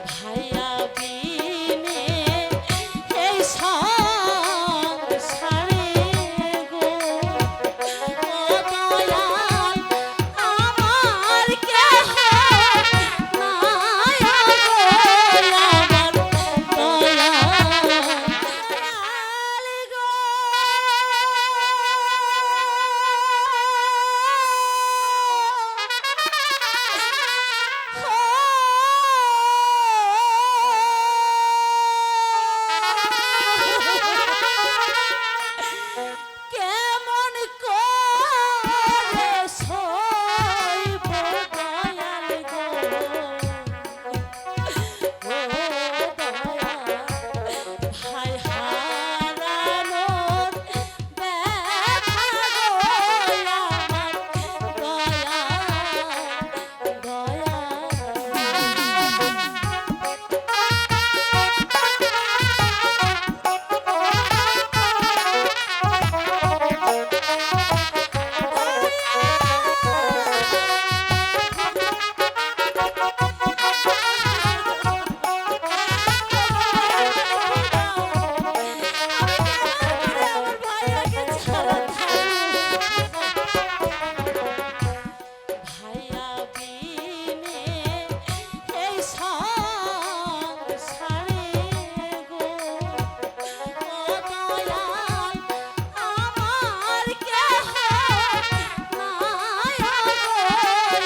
ভাইয়া বিনে এই সংসারে গো ও দয়াল আমার কেহ নাই আমার দয়াল গো কেমন করে সইব দয়াল গো ও দয়াল ভাই হারানোর ব্যথা গো আমার দয়াল ভাইয়া বিনে এই সংসারে গো ও দয়াল আমার কেহ নাই আমার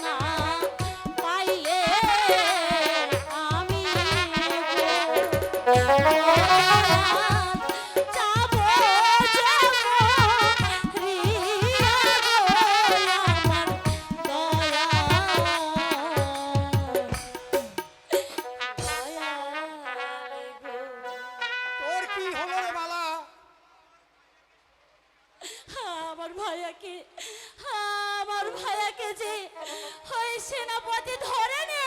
না পাইলে আমি যাব রিয়া গো আমার তোর কি হলো রে বালা? আমার ভাইয়াকে যে ওই সেনাপতি ধরে নিয়ে